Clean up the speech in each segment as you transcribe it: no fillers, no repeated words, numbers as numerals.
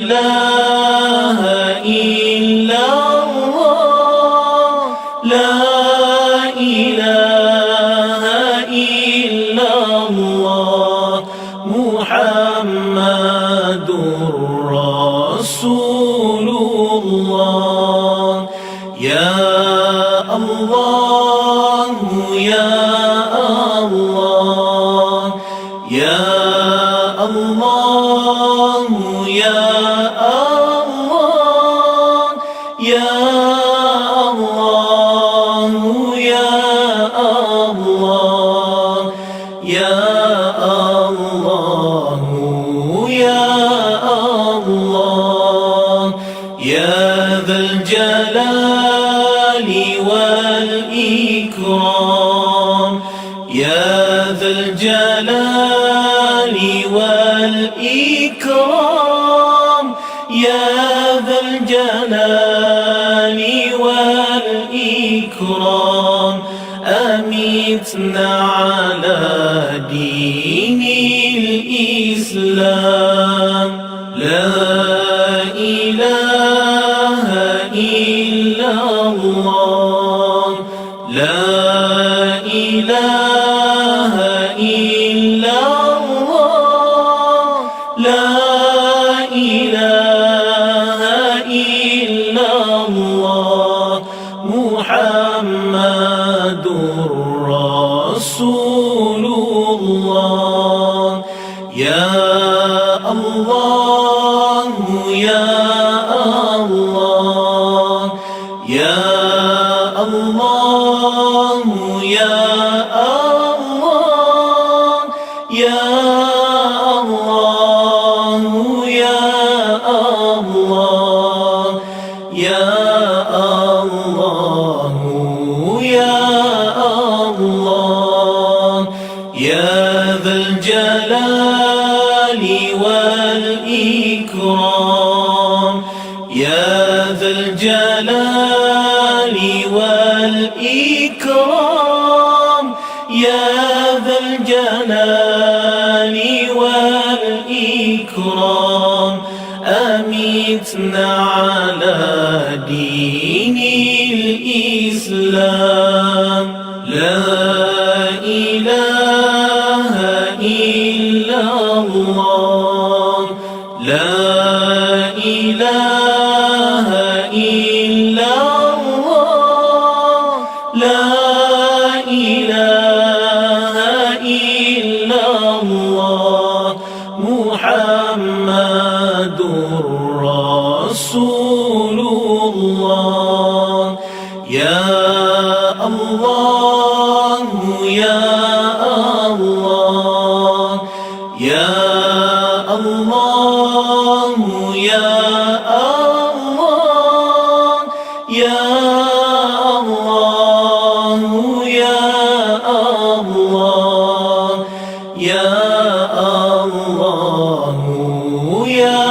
إله إلا الله لا إله إلا الله محمد رسول الله يا الله يا الله يا الله يا الله يا الله يا الله يا الله يا الله يا ذا الجلال والإكرام يا ذا الجلال والإكرام يا ذا الجلال والإكرام أمتنا على دين الإسلام لا إله إلا الله لا إله إلا الله لا إله إلا الله محمد رسول الله يا الله يا الله يا الله يا الله يا الله يا الله يا الله يا الله يا ذا الجلال والإكرام يا ذا الجلال والإكرام يا ذا الجلال والإكرام أمتنا على دين الإسلام لا إله إلا الله لا إله إلا الله لا إله إلا الله محمد رسول الله يا الله يا الله يا الله يا الله يا الله يا الله يا الله يا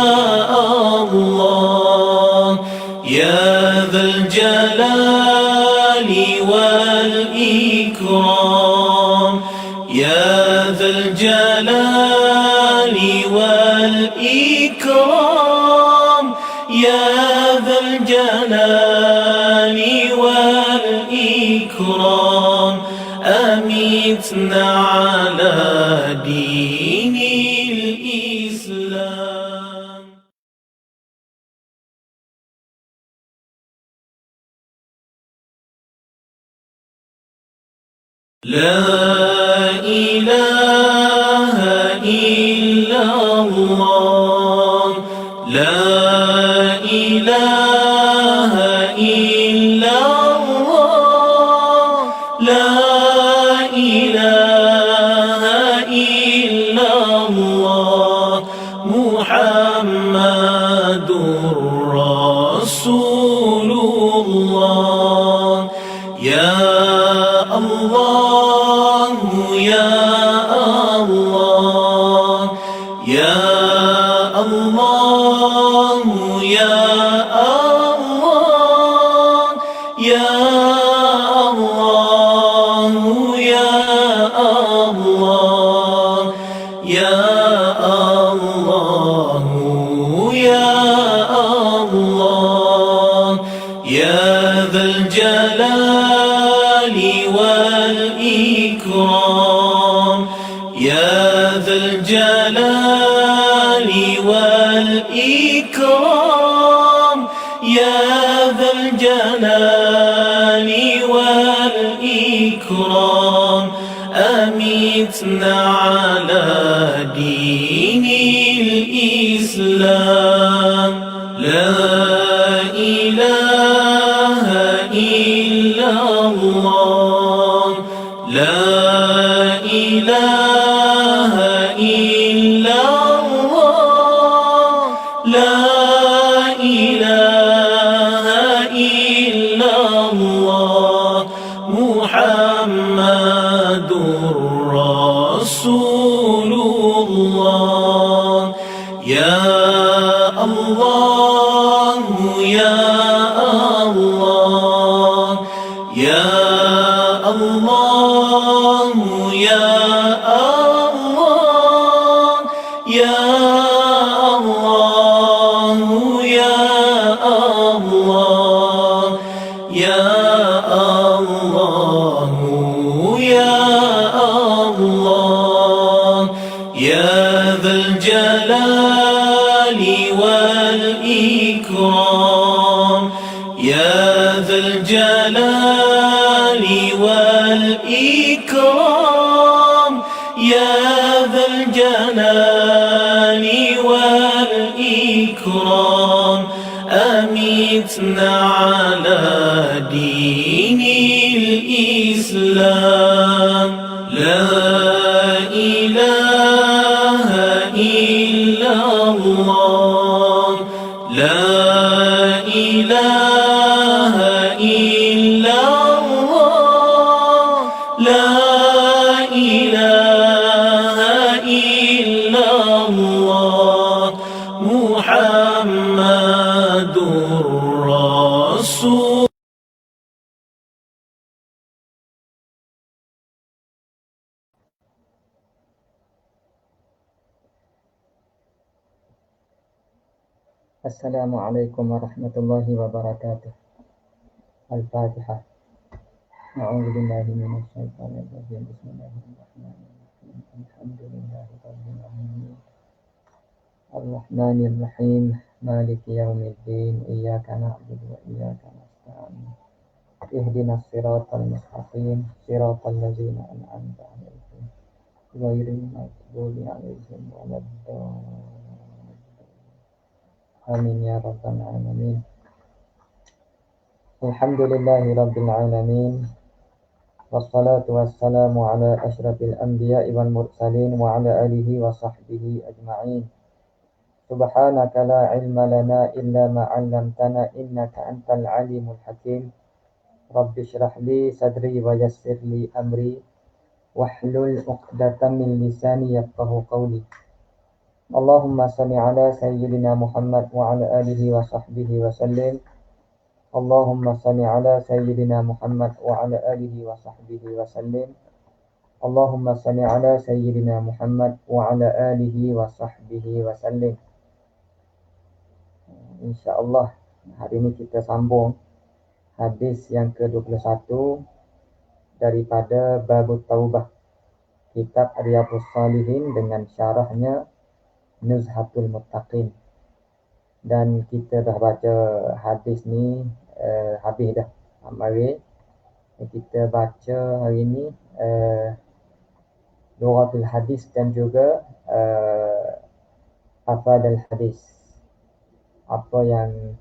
الله يا ذا الجلال والإكرام يا ذا الجلال والإكرام يا ذا الجلال والإكرام أمتنا على دين الإسلام لا إله إلا الله لا إله إلا الله لا إله إلا الله محمد رسول الله يا الله يا الله يا الله يا الله يا الله يا الله يا الله يا الجلال والإكرام يا ذا الجلال والإكرام يا ذا الجلال والإكرام أمتنا على دين الإسلام لا إله إلا الله لا إله إلا الله لا إله إلا الله محمد رسول الله يا الله يا الله يا الله يا الله يا الله يا الله يا الله يا الله يا ذا الجلال والإكرام يا ذا الجلال والإكرام يا ذا الجلال والإكرام أمتنا على دين الإسلام لا إله إلا الله لا إله إلا الله لا إله إلا الله محمد رسول السلام عليكم ورحمة الله وبركاته. الفاتحة. أعوذ بالله من الشيطان الرجيم. بسم الله الرحمن الرحيم. الحمد لله رب العالمين الرحمن الرحيم مالك يوم الدين إياك نعبد وإياك نستعين اهدنا الصراط المستقيم صراط الذين أنعمت عليهم غير المغضوب عليهم ولا الضالين آمين يا رب العالمين. الحمد لله رب العالمين والصلاة والسلام على أشرف الأنبياء والمرسلين وعلى آله وصحبه أجمعين. سبحانك لا علم لنا إلا ما علمتنا إنك أنت العليم الحكيم. رب اشرح لي صدري ويسر لي أمري واحلل عقدة من لساني يفقه قولي. اللهم صل على سيدنا محمد وعلى آله وصحبه وسلم. اللهم صل على سيدنا محمد وعلى آله وصحبه وسلم. اللهم صل على سيدنا محمد وعلى آله وصحبه وسلم. InsyaAllah hari ini kita sambung hadis yang ke-21 daripada Babut Taubah, kitab Riyadhus Shalihin dengan syarahnya Nuzhatul Muttaqin. Dan kita dah baca hadis ni habis dah. Mari kita baca hari ni Lughatul Hadis dan juga Afadul Hadis. Apa yang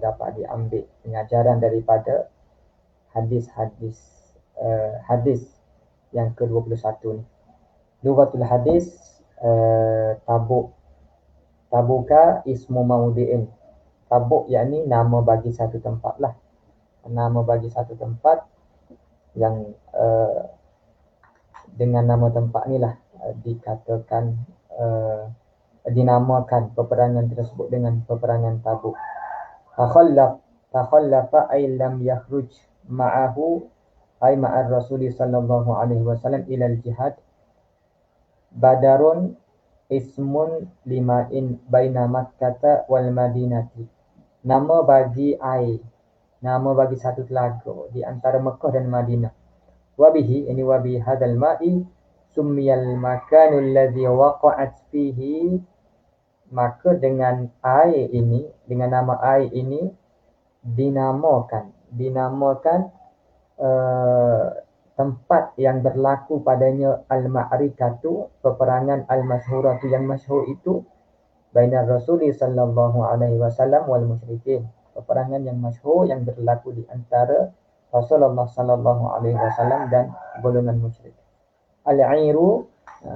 dapat diambil pengajaran daripada hadis-hadis hadis yang ke-21 ni. Lughatul Hadis Tabuka ismu maudi'in. Tabuk yakni nama bagi satu tempat lah. Nama bagi satu tempat yang dengan nama tempat ni lah dikatakan dinamakan peperangan tersebut dengan peperangan Tabuk. Takhallafa ay lam yakhruj ma'ahu ay ma'ar Rasul sallallahu alaihi wasallam ila al-jihad. Badarun ismun lima'in baina Makkah wal Madinati. Nama bagi ai nama bagi satu telaga di antara Mekah dan Madinah. Wabihi, ini wabi hadal ma'i summiyal makanul ladzi waqa'at fihi, maka dengan air ini, dengan nama air ini dinamakan tempat yang berlaku padanya al-ma'rikatu, peperangan al-masyhuratu yang masyhur itu, baina Rasulullah sallallahu alaihi wasallam wal musyrikin, peperangan yang masyhur yang berlaku di antara Rasulullah sallallahu alaihi wasallam dan golongan musyrik. Al-airu,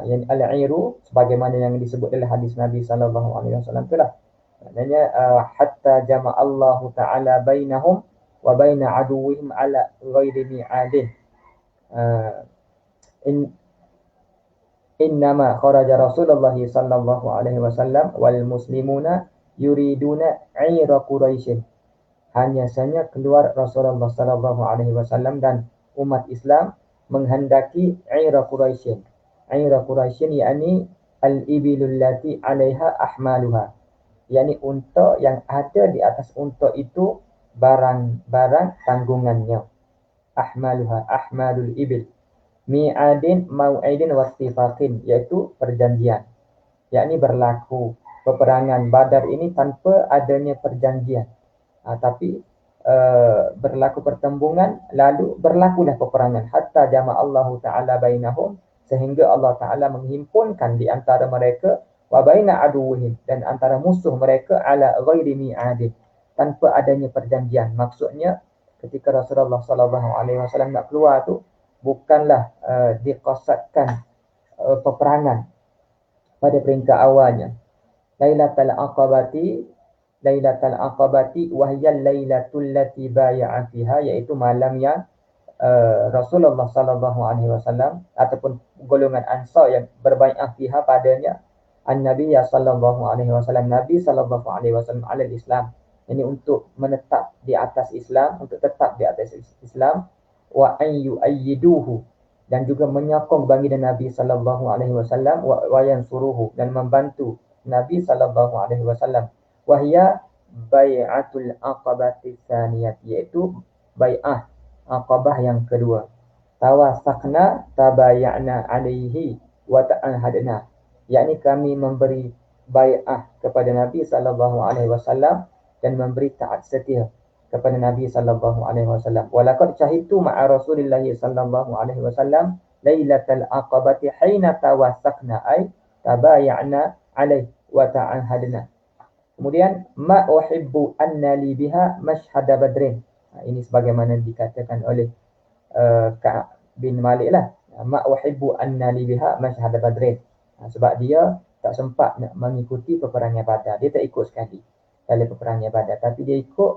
yang al-airu sebagaimana yang disebut dalam hadis Nabi sallallahu alaihi wasallam itulah, maknanya hatta jama'allahu ta'ala bainahum wa baina aduwwihim ala ghairi mi'adin. Innama kharaja Rasulullah sallallahu alaihi wasallam wal muslimuna yuriduna 'ira Quraisy. Hanya saja keluar Rasulullah sallallahu alaihi wasallam dan umat Islam menghendaki 'ira Quraisy. 'Ira Quraisy yakni al-ibilul lati 'alaiha ahmaluha. yakni unta yang ada di atas unta itu barang-barang tanggungannya. Ahmaluha, ahmalul ibil. Mi'adin, mau'idin, wastifaqin, iaitu perjanjian. Yakni berlaku peperangan Badar ini tanpa adanya perjanjian. Tapi berlaku pertembungan, lalu berlakulah peperangan. Hatta jama'allahu ta'ala bainahum, sehingga Allah Ta'ala menghimpunkan di antara mereka, wa baina aduwwihim, dan antara musuh mereka, ala ghairi mi'adin, tanpa adanya perjanjian. Maksudnya ketika Rasulullah sallallahu alaihi wasallam nak keluar tu bukanlah diqasadkan peperangan pada peringkat awalnya. Lailatul Aqabati wahyal lailatul lati baya'a fiha, iaitu malam yang Rasulullah sallallahu alaihi wasallam ataupun golongan Ansar yang berbai'ah fiha padanya an-nabiy sallallahu alaihi wasallam, Nabi sallallahu alaihi wasallam alal Islam. Ini untuk menetap di atas Islam, untuk tetap di atas Islam, wa an yu'ayyiduhu, dan juga menyokong baginda Nabi sallallahu alaihi wasallam, wa yansuruhu, dan membantu Nabi sallallahu alaihi wasallam. Wa hiya bai'atul aqabati tsaniyah, iaitu bai'ah Aqabah yang kedua. Tawasaqna tabaya'na alaihi wa ta'ahadna, yakni kami memberi bai'ah kepada Nabi sallallahu alaihi wasallam dan memberi taat setia kepada Nabi sallallahu alaihi wasallam. Walaqad syahidtu ma'a Rasulillah sallallahu alaihi wasallam lailatal aqabati hina tawassaqna ay tabaya'na alaihi wa ta'ahadna. Kemudian ma uhibbu anna li biha mashhad badrin. Ini sebagaimana dikatakan oleh Ka'ab bin Malik lah. Ma uhibbu anna li biha mashhad badrin. Sebab dia tak sempat nak mengikuti peperangan Badar. Dia tak ikut sekali dalam peperangan Badar, tapi dia ikut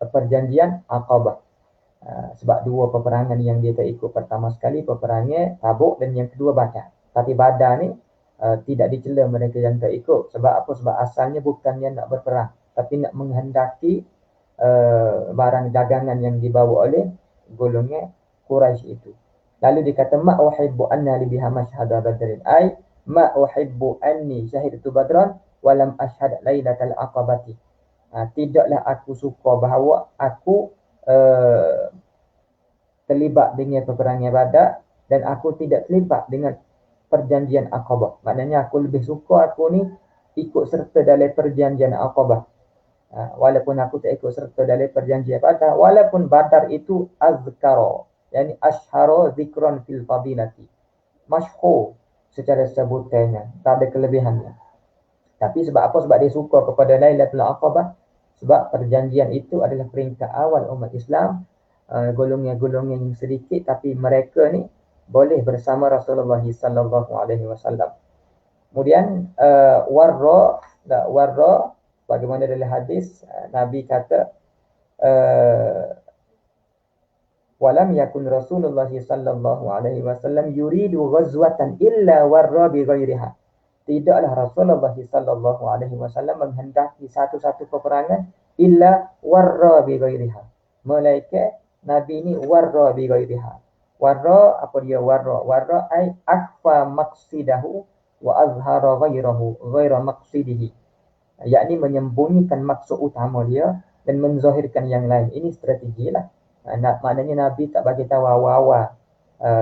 perjanjian Aqabah. Sebab dua peperangan yang dia tak ikut, pertama sekali peperangan Tabuk dan yang kedua Badar. Tapi Badar ni tidak dicela mereka yang tak ikut. Sebab apa? Sebab asalnya bukannya nak berperang, tapi nak menghendaki barang dagangan yang dibawa oleh golongan Quraisy itu. Lalu dikata ma uhibbu anna li biha mashhada badrin, ay ma uhibbu anni syahidtu badran walam ashhad lailatal aqabati. Tidaklah aku suka bahawa aku terlibat dengan peperangan Badar dan aku tidak terlibat dengan perjanjian Aqabah. Maknanya aku lebih suka aku ni ikut serta dalam perjanjian Aqabah. Walaupun aku tak ikut serta dalam perjanjian Badar, walaupun Badar itu azkara, yakni ashhara zikran fil fadilati, masyhur secara sebutannya, tak ada kelebihannya. Tapi sebab apa? Sebab dia suka kepada Lailatul Aqabah, sebab perjanjian itu adalah peringkat awal umat Islam, golongan-golongan yang sedikit, tapi mereka ni boleh bersama Rasulullah sallallahu alaihi wasallam. Kemudian warra, bagaimana dalam hadis Nabi kata walam yakun Rasulullah sallallahu alaihi wasallam yuridu ghazwatan illa warra bi ghairiha. Tidaklah Rasulullah sallallahu alaihi wasallam menghendaki satu-satu peperangan illa warra bi ghairiha, melainkan Nabi ni warra bi ghairiha. Warra, apa dia warra? Warra ay akhfa maqsidahu wa azhara ghairahu ghaira maqsidihi, yakni menyembunyikan maksud utama dia dan menzahirkan yang lain. Ini strategi lah. Maknanya Nabi tak bagi tahu awal-awal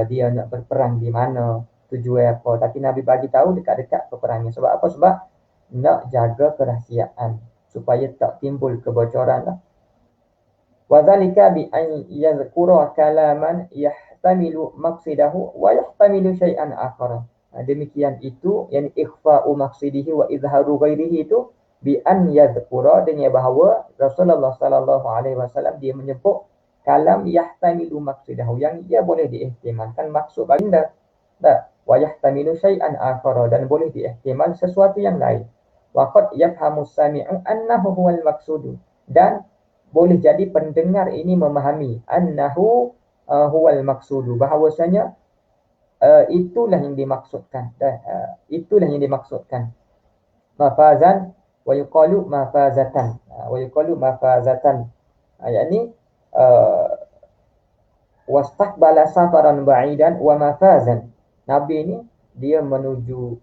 dia nak berperang di mana, tujuan apa. Tapi Nabi bagi tahu dekat-dekat peperangan. Sebab apa? Sebab nak jaga kerahsiaan supaya tak timbul kebocoran lah. Wadzalika bi an yadhkura kalaman yahtamilu maqsidahu wa yahtamilu syai'an akhar. Demikian itu, yang ikhfa'u maqsidihi wa izharu ghairihi itu bi an yadhkura, dengan bahawa Rasulullah sallallahu alaihi wasallam dia menyebut kalam yahtamilu maqsidahu, yang dia boleh diihtimalkan maksud baginda. Wa yahtamilu syai'an akhar, dan boleh diihtimal sesuatu yang lain. Wa qad yafhamu as-sami'u annahu huwal maqsudu, dan boleh jadi pendengar ini memahami annahu huwal maqsudu, bahawasanya itulah yang dimaksudkan, itulah yang dimaksudkan. Mafazan wa yuqalu mafazatan, wa yuqalu mafazatan, yakni wastaqbala safaran ba'idan wa mafazan. Nabi ini dia menuju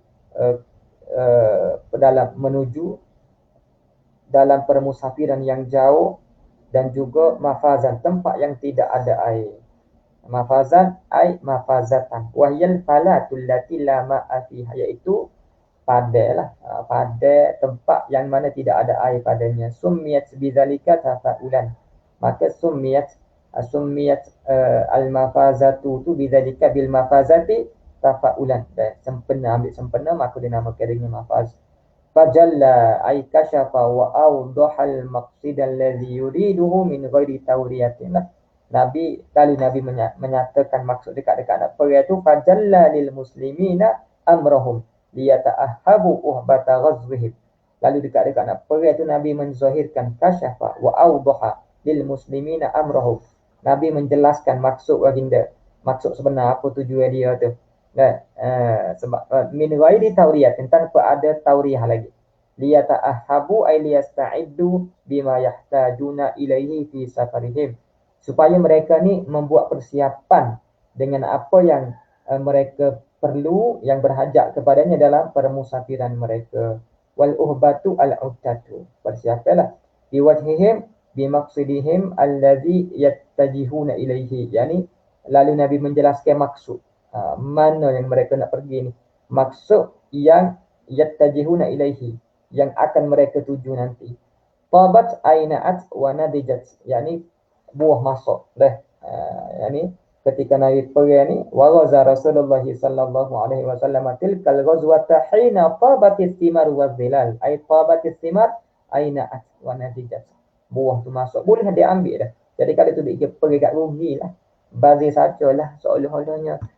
dalam permusafiran yang jauh, dan juga mafazan, tempat yang tidak ada air. Mafazan ay mafazatan. Wahyal falatul lati la ma'a fiha, iaitu padai lah, padai tempat yang mana tidak ada air padanya. Summiyat bidzalika tafaulan, maka summiyat al-mafazatu tu bidzalika bil mafazati tafaulan. Sempena, ambil sempena, maka dinamakan dengan mafaz. Fajalla ay kashafa wa awdaha al-maqsid alladhi yuriduhu min ghairi tawriyatin. Nabi, kalau Nabi menyatakan maksud dekat-dekat nak pergi itu, fajalla lil muslimina amrahum liyata'ahhabu uhbata ghazwihim. Lalu dekat-dekat nak pergi itu Nabi menzahirkan kashafa wa awdaha lil muslimina amrahum. Nabi menjelaskan maksud baginda, maksud sebenar apa tujuan dia tu. Sebab min ghairi tawriyatin, tanpa ada tauriyah lagi. Liyata'ahhabu ay liyasta'iddu bima yahtajuna ilaihi fi safarihim, supaya mereka ni membuat persiapan dengan apa yang mereka perlu, yang berhajat kepadanya dalam permusafiran mereka. Wal uhbatu al-uddatu, persiapanlah biwajhihim bimaqsidihim allazi yattajihuna ilaihi, yani lalu Nabi menjelaskan maksud mana yang mereka nak pergi ni, maksud yang yattajihuna ilaihi, yang akan mereka tuju nanti. Tabat aina'at wa nadijat, yani buah masuk dah. Yani ketika Nabi pergi ni, wa ghaza Rasulullah sallallahu alaihi wasallam tilkal ghazwata hina tabatis thimar wa dhilal, ay tabatis thimar aina'at wa nadijat, buah tu masuk, boleh dia ambil dah. Jadi kalau tu dia pergi kat rugi lah, bazir sajalah seolah-olahnya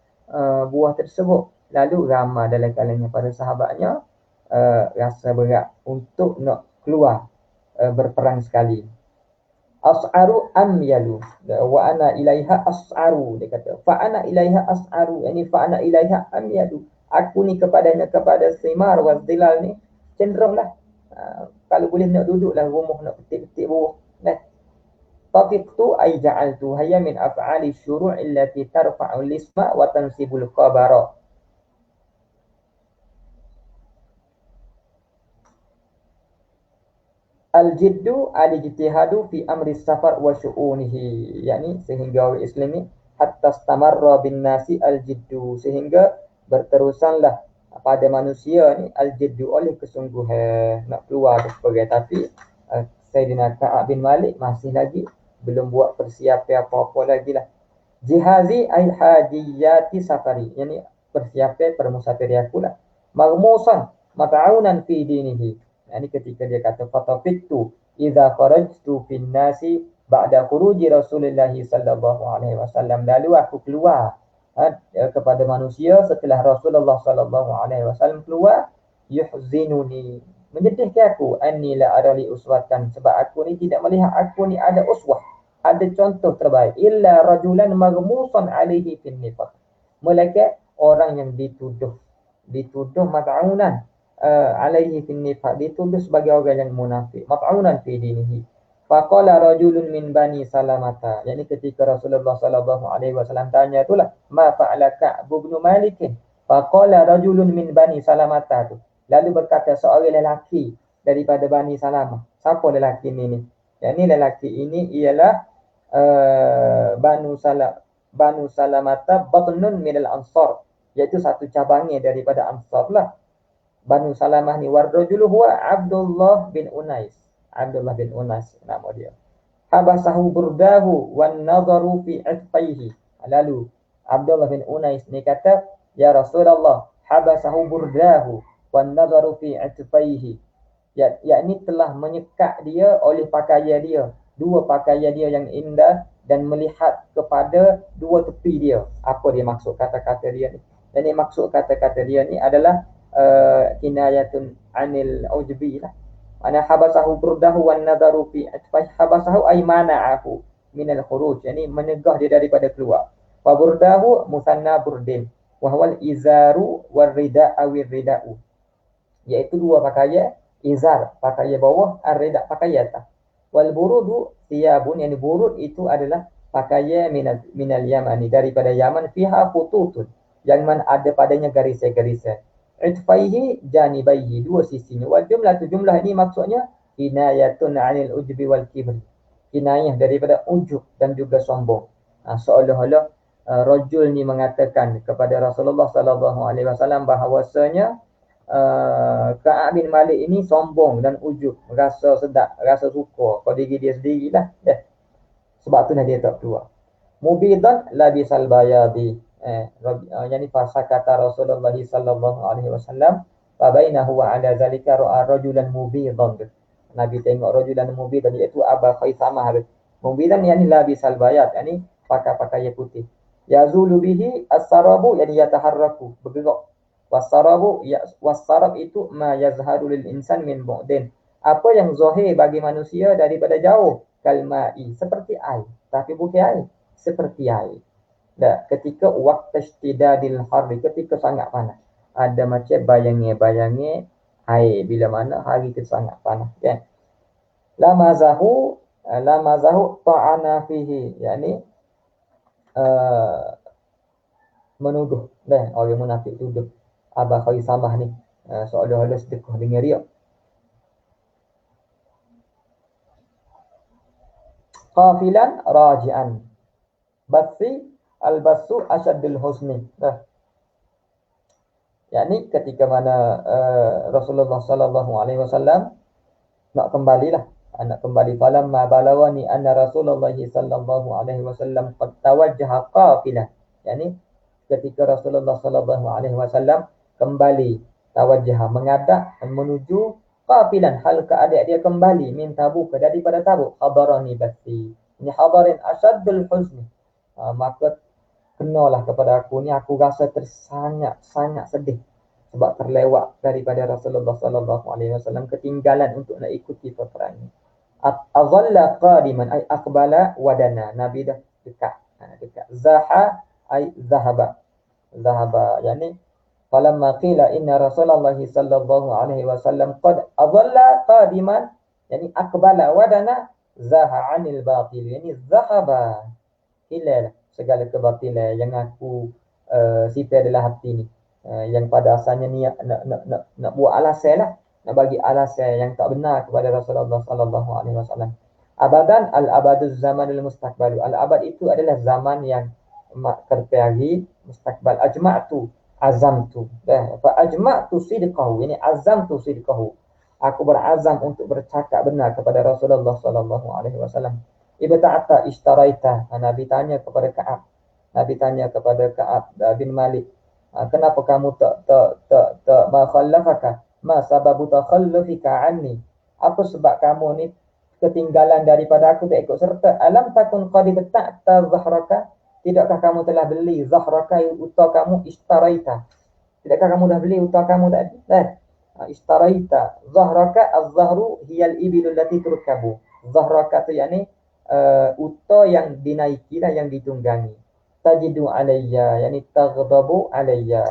buah tersebut. Lalu ramai dalam kalangan para sahabatnya rasa berat untuk nak keluar berperang sekali. As'aru amyalu wa ana ilaiha as'aru, dia kata fa ana ilaiha as'aru, yani fa ana ilaiha amyalu, aku ni kepadanya, kepada simar wa zilal ni cenderunglah, kalau boleh nak duduklah rumah, nak petik-petik buah. Tafiqtu ay ja'altu hayya min af'ali syuru' allati tarfa'u lisma wa tansibul khabara. Al-jiddu al-ijtihadu fi amri safar wa syu'unihi, yakni sehingga orang Islam ni hatta stamarra bin nasi al-jiddu, sehingga berterusanlah pada manusia ni al-jiddu, oleh kesungguhan nak keluar sebagai. Tapi Sayyidina Ka'ab bin Malik masih lagi belum buat persiapan apa-apa lagi lah. Jihazi al-hadiyati safari, yani persiapan permusafir aku lah. Marmusan mata'unan fi dinihi, yani ketika dia kata fatafiktu idza kharajtu fin nasi ba'da khuruji Rasulullah sallallahu alaihi wasallam, lalu aku keluar kepada manusia setelah Rasulullah sallallahu alaihi wasallam keluar, yuhzinuni, menyedihkan aku, anni la arali uswatan, sebab aku ni tidak melihat aku ni ada uswah, ada contoh terbaik, illa rajulan maghmusan alaihi fin nifaq, melainkan orang yang dituduh mat'unan alaihi fin nifaq, dituduh sebagai orang yang munafik, mat'unan fi dinihi. Faqala rajulun min bani salamata, yani ketika Rasulullah sallallahu alaihi wasallam tanya itulah, ma fa'ala Ka'b bin Malik, faqala rajulun min bani salamata tu, lalu berkata seorang lelaki daripada Bani Salamah. Siapa lelaki ni? Yang ni lelaki ini ialah Banu Salamata batnun minal Ansar, iaitu satu cabangnya daripada Ansar lah. Banu Salamah ni warrajulu huwa Abdullah bin Unais. Abdullah bin Unais nama dia. Habasahu burdahu wan nazaru fi atfaihi. Lalu Abdullah bin Unais ni kata, ya Rasulullah, habasahu burdahu wan nazaru fi atfaihi. Yakni telah menyekat dia oleh pakaian dia, dua pakaian dia yang indah, dan melihat kepada dua tepi dia. Apa dia maksud kata-kata dia ni? Dan ini maksud kata-kata dia ni adalah kinayatun anil ujbi lah. Mana habasahu burdahu wan nadaru fi atfaihi. Habasahu ay mana'ahu minal khuruj, yani menegah dia daripada keluar. Wa burdahu musanna burdin wa huwal izaru war rida awir rida'u, iaitu dua pakaian. Izar pakaian bawah, ar-rida pakaian atas. Wal burudu thiyabun, yani burud itu adalah pakaian minal Yamani, daripada Yaman, fiha khututun, yang mana ada padanya garis-garis. Itfaihi janibaihi, dua sisinya. Wal jumlah ini maksudnya kinayatun 'anil ujbi wal kibri, kinayah daripada ujub dan juga sombong. Seolah-olah rajul ni mengatakan kepada Rasulullah sallallahu alaihi wasallam bahawasanya Ka'ab bin Malik ini sombong dan ujub, rasa sedap, rasa suka pada diri dia sendirilah. Sebab tu dia tak keluar. Mubidan labisal bayadi. Yani fasa kata Rasulullah sallallahu alaihi wasallam, fa bainahu wa ala zalika ra'a rajulan mubidan. Nabi tengok rajulan mubidan, iaitu Aba Khaisamah. Mubidan yani labisal bayad, yani pakai pakaian putih. Yazulu bihi as-sarabu, yani yataharraku, bergerak. Wasarab itu ma yazharu lil insan min bu'din, apa yang zahir bagi manusia daripada jauh. Kalma'i, seperti air, tapi bukan air, seperti air. Ketika waktu ishtidadil harri, ketika sangat panas, ada macam bayangnya air bila mana hari itu sangat panas, kan. Lamazahu ta'ana fihi, yakni menuduh, orang munafik tuduh Aba Khaisamah ni seolah-olah sedekah dengan riak. Qafilan raji'an basi al-basu asyaddul husni. Yakni ketika mana Rasulullah sallallahu alaihi wasallam nak kembali falamma balawani anna Rasulullah sallallahu alaihi wasallam qad tawajjaha qafilan, yakni ketika Rasulullah sallallahu alaihi wasallam kembali, tawajjah, menghadap menuju qafilan, hal keadaan dia kembali min Tabuk, daripada Tabuk. Hadarani basi, ini hadarin asyaddul huzni, maka kenalah kepada aku ni, aku rasa sangat sedih sebab terlewat daripada Rasulullah sallallahu alaihi wasallam, ketinggalan untuk nak ikuti peperangan. Azalla qadiman ay aqbala wadana, Nabi dah dekat. Zaha ay zahaba, yani falamma qila inna Rasulullah sallallahu alaihi wasallam qad adalla qadiman, yani aqbala wadana zaha 'anil batil, yani zahaba, hilang segala kebatilan yang aku sifat adalah hati ni, yang pada asalnya niat nak buat alasan lah, nak bagi alasan yang tak benar kepada Rasulullah sallallahu alaihi wasallam. Abadan al-abaduz zamanul mustaqbal, al-abad itu adalah zaman yang terperi, mustaqbal. Ajma'tu, azamtu, fa ajma'tu sidqahu, ini azamtu sidqahu, aku berazam untuk bercakap benar kepada Rasulullah sallallahu alaihi wasallam. Ibta'ata ishtaraita, Nabi tanya kepada Ka'ab, bin Malik, kenapa kamu tak ma khallafaka, ma sababu takhallufika anni, apa sebab kamu ni ketinggalan daripada aku, tak ikut serta. Alam takun qad ta'ta zahraka, tidakkah kamu telah beli zahraka, unta kamu, ishtaraita, tidakkah kamu dah beli unta kamu tadi? Ishtaraita zahraka, az-zahru hiyal ibilul lati turkabu, zahraka tu yakni unta yang dinaiki lah, yang ditunggangi. Tajidu alayya, yakni taghdabu alayya,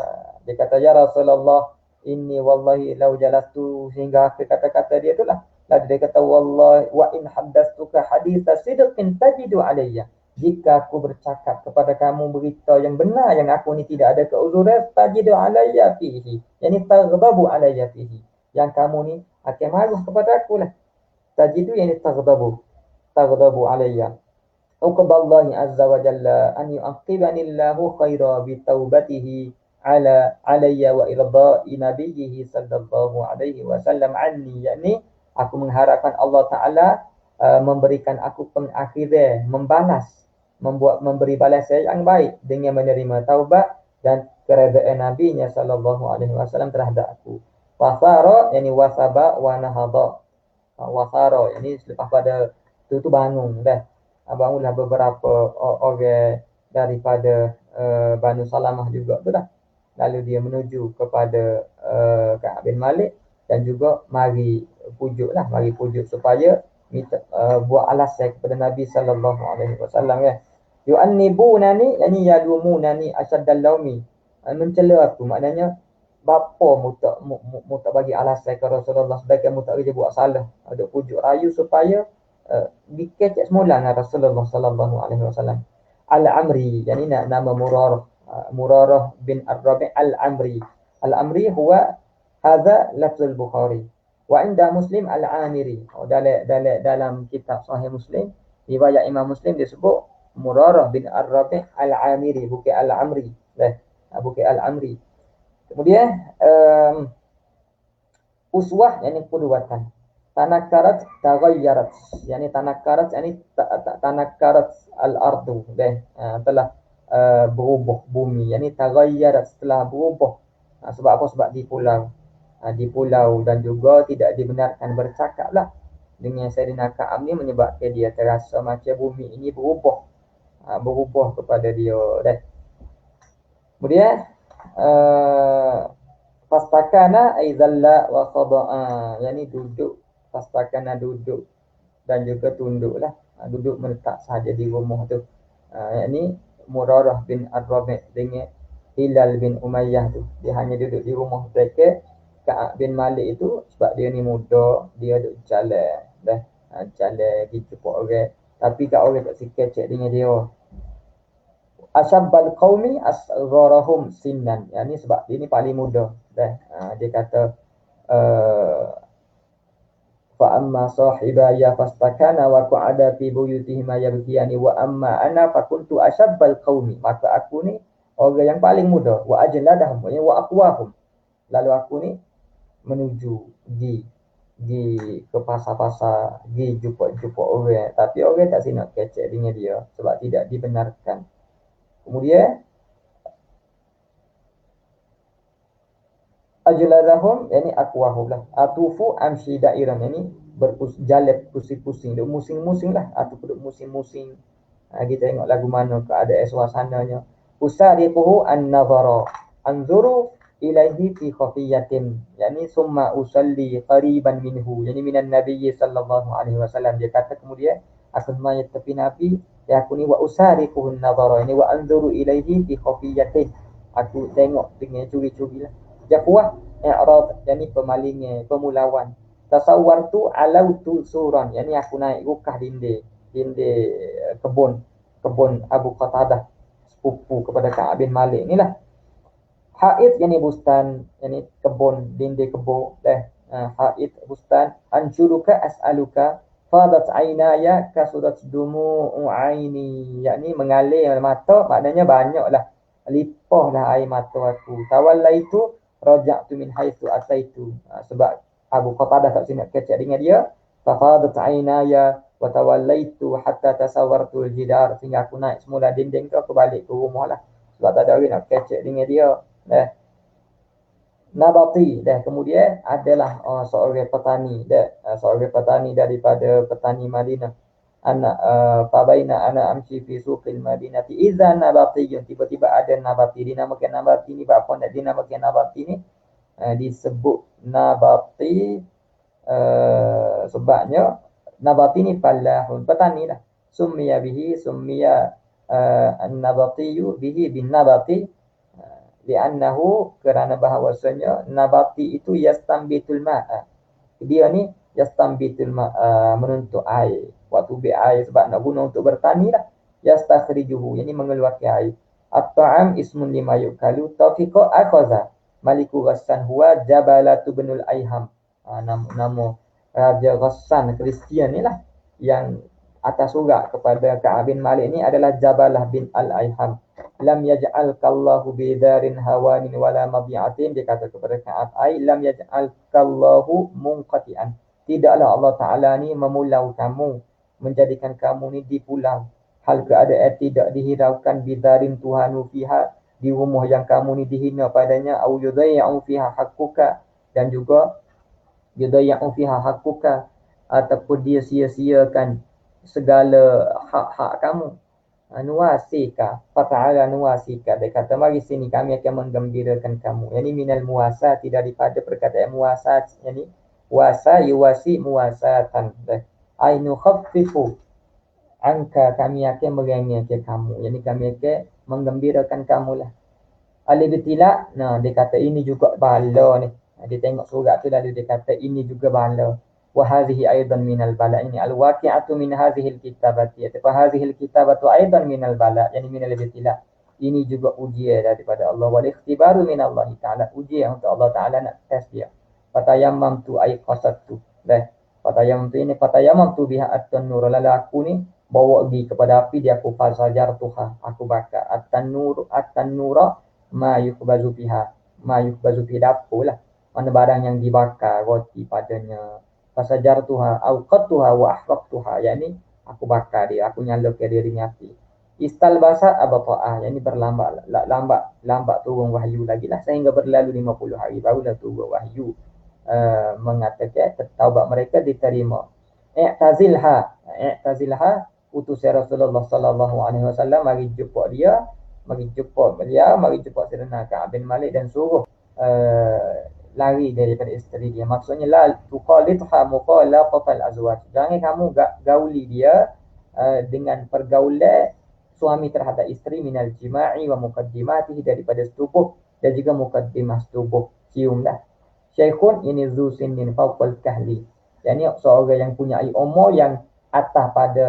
dia kata ya Rasulullah inni wallahi law jalastu, sehingga kata-kata dia itulah. Lalu dia kata wallahi wa in haddastuka haditha sidqin tajidu alayya, jika aku bercakap kepada kamu berita yang benar, yang aku ni tidak ada keuzuran, tajidu alayya fihi, yani taghdabu alayya fihi, yang kamu ni akan marah kepada aku lah. Tajidu yani taghdabu, taghdabu alayya. Uqballahi azza wa jalla an yu'aqibani Allahu khaira bi taubatihi alayya wa irda'i nabiyhi sallallahu alaihi wasallam anni, yakni aku mengharapkan Allah Taala memberikan aku pengakhiran, memberi balasan yang baik dengan menerima taubat dan keredaan Nabi-Nya sallallahu alaihi wasallam terhadap aku. Wasara yakni wasaba wa nahada. Wasara yakni selepas pada tu bangun dah. Bangunlah beberapa orang daripada Banu Salamah juga tu dah. Lalu dia menuju kepada Ka'ab bin Malik dan juga mari pujuk supaya minta buat alasan kepada Nabi sallallahu alaihi wasallam ya. Yu'annibunani yani yalumunani asyaddal laumi. Mencela aku, maknanya bapa mu tak bagi alasan ke Rasulullah sebagai mu tak kerja buat salah. Ada pujuk rayu supaya dikecek semula dengan Rasulullah sallallahu alaihi wasallam. Al-Amri, yani nama Murarah bin Ar-Rabi' Al-Amri. Al-Amri huwa hadza lafzul Bukhari. Wa inda Muslim Al-Amiri. Dalam kitab Sahih Muslim, riwayat Imam Muslim disebut Murarah bin Ar-Rabi' Al-Amiri, bukan Al-Amri. Bukan Al-Amri. Kemudian uswah yani perbuatan. Tanakkarat taghayyarat, yani tanakkarat yani tanakkarat al-ardu, telah berubah bumi, yani taghayyarat setelah berubah. Sebab apa? Sebab di pulau dan juga tidak dibenarkan bercakap lah dengan Sayyidina Ka'ab ni, menyebabkan dia terasa macam bumi ini berubah kepada dia dah. Kemudian fastakana ay dhalla wa khada'a, yani duduk, fastakana duduk dan juga tunduklah, duduk meletak saja di rumah tu. Yakni Murarah bin Ar-Rabi' dengan Hilal bin Umayyah tu, dia hanya duduk di rumah mereka. Ka'ab bin Malik itu sebab dia ni muda, dia duduk jalan dah, jalan gitu pok orang, tapi kat orang tak sikit dengan dia. Ashabbal qaumi asgharahum sinnan, yakni sebab dia ni paling muda dah. Dia kata fa amma sahibaya fastakana wa qa'ada fi buyutihima yabkiyani wa amma ana fa kuntu ashabbal qaumi, maka aku ni orang yang paling muda, wa ajladahum wa aqwahum, lalu aku ni menuju di ke pasar-pasar, di jumpa orang, tapi orang tak nak kecek dengan dia sebab tidak dibenarkan. Kemudian ajladahum yani aqwahum lah, atufu amshi dairan, yani berjalan pusing-pusing, duk musing-musing lah, atau duk musing-musing. Kita tengok lagu mana keadaan suasananya. Usariquhu an-nazara anzuru ilaihi fi khafiyatin, yani summa usalli qariban minhu, yani minan nabiyyi sallallahu alaihi wasallam. Dia kata kemudian aku semaya tepi Nabi, ya aku ni wa usariquhu an-nazara, yani wa anzuru ilaihi fi khafiyatin, aku tengok dengan curi-curi lah. Jafwah i'rad, yani pemalingnya, pemulawan. Tasawwartu alautu suran, yani aku naik rukah dinding kebun Abu Qatadah, sepupu kepada Ka'ab bin Malik inilah. Haid yani bustan, yani kebun, dinding kebun dah. Haid bustan. Ansyuruka as'aluka fadat aynaya kasurat dumu'u aini, yakni mengalir mata, maknanya banyaklah, lipahlah air mata aku. Tawallaitu raja'tu min haitsu ataitu, sebab Abu Qatadah tak nak kecek dengan dia. Fafadat aynaya wa tawallaitu hatta tasawwartu al-jidar, sehingga aku naik semula dinding tu, aku balik ke rumah lah sebab tak ada orang nak kecek dengan dia. Nabati dah. Kemudian adalah seorang petani daripada petani Madinah. Fabaina ana amshi fi suqil madinati idza nabatiyun, tiba-tiba ada nabati. Dinamakan nabati ni, apa nak dinamakan nabati ni? Disebut nabati sebabnya nabati ni falahun, petani lah. Summiya an-nabatiyu bihi bin nabati li'annahu, kerana bahawasanya nabati itu yastambitul ma'a, dia ni yastambitul ma'a, menuntut air, waktu bi air sebab nak guna untuk bertani lah. Yastakhrijuhu, yani mengeluarkan air. At-ta'am ismun lima yukalu tawfiqa akhaza Maliku Ghassan huwa Jabalatu binul Aiham. Nama Raja Ghassan Kristian ni lah yang atas surat kepada Ka'ab bin Malik ni adalah Jabalah bin Al-Aiham. Lam yaj'alkallahu bidarin hawanin wala mabi'atin. Dia kata kepada Ka'ab, ai lam yaj'alkallahu munqati'an. Tidaklah Allah Ta'ala ni memulau kamu, menjadikan kamu ni di pulau. Hal keadaan tidak dihiraukan bidarin tuhanu fiha, di rumah yang kamu ni dihina padanya, au yuday'u fiha haqquka, dan juga yuday'u fiha haqquka, ataupun dia sia-siakan segala hak-hak kamu. Nuwasika, fata'ala nuwasika. Dia kata, mari sini kami akan menggembirakan kamu. Yang ini minal muwasati, daripada perkataan muwasat. Yang ini wasa yuwasi muwasatan. Ainu khaffifu angka, kami akan meringankan kamu. Yang ini kami akan menggembirakan kamu lah. Al-ibtila, nah dia kata ini juga bala ni. Dia tengok surat tu lalu dia kata ini juga bala. Wa hadhihi aidan minal bala, ini al-waqi'atu min hadhihi al-kitabati. Ataupun hadhihi al-kitabatu aidan minal bala, yani minal ibtila. Ini juga ujian daripada Allah, wal ikhtibaru min Allah Ta'ala, ujian untuk Allah Ta'ala nak test dia. Fatayammamtu ay qasadtu. Dah. Fatayammamtu ini fatayammamtu biha at-tanur, lalu aku ni bawa pergi kepada api, dia aku fazajartuha, aku bakar at-tanura ma yukhbazu biha, ma yukhbazu bi dapur lah, mana barang yang dibakar roti padanya. Fasajartuha au qattuha wa ahraqtuha, yakni aku bakar dia, aku nyalakan dia dengan api. Istalbasa abta'ah, yakni lambat turun wahyu lagi lah, sehingga berlalu 50 hari barulah turun wahyu mengatakan taubat mereka diterima. I'tazilha, utus Rasulullah sallallahu alaihi wasallam, mari jumpa dia, mari jumpa beliau, mari jumpa Sayyidina Ka'ab bin Malik dan suruh lari daripada isteri dia. Maksudnya la tuqalitha muqalatatal azwaj, jangan kamu gauli dia dengan pergaulan suami terhadap isteri, minal jima'i wa muqaddimatihi, daripada setubuh dan juga muqaddimah setubuh, cium dah. Syekhun, ini zu sinnin fawqal kahli, yakni seorang yang punya umur yang atas pada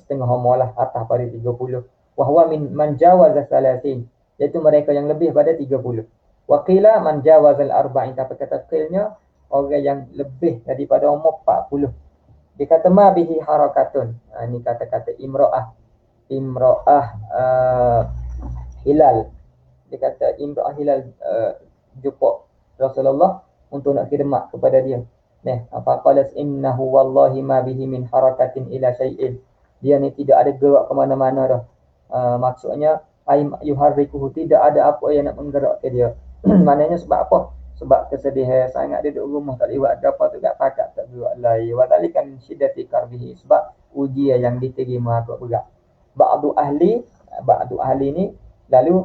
setengah umur lah, atas pada 30. Wahwa min man jawaza salasin, iaitu mereka yang lebih pada 30. Waqila man jawazal arba'in, tapi kata qilnya orang yang lebih daripada umur 40. Dia kata ma bihi harakatun. Ini kata-kata imra'ah Hilal. Dia kata imra'ah Hilal jumpa Rasulullah untuk nak khidmat kepada dia. Apa qalas innahu wallahi ma bihi min harakatin ila syai'in. Dia ni tidak ada gerak ke mana-mana dah. Maksudnya ay yuharrikuhu, tidak ada apa yang nak menggerakkan dia. Maknanya sebab apa? Sebab kesedihan sangat, dia duduk rumah tak lewat apa tu, tak pakat tak gerak lai. Wa zalika min shiddati karbihi, sebab ujian yang diterima agak berat. Ba'du ahli ni lalu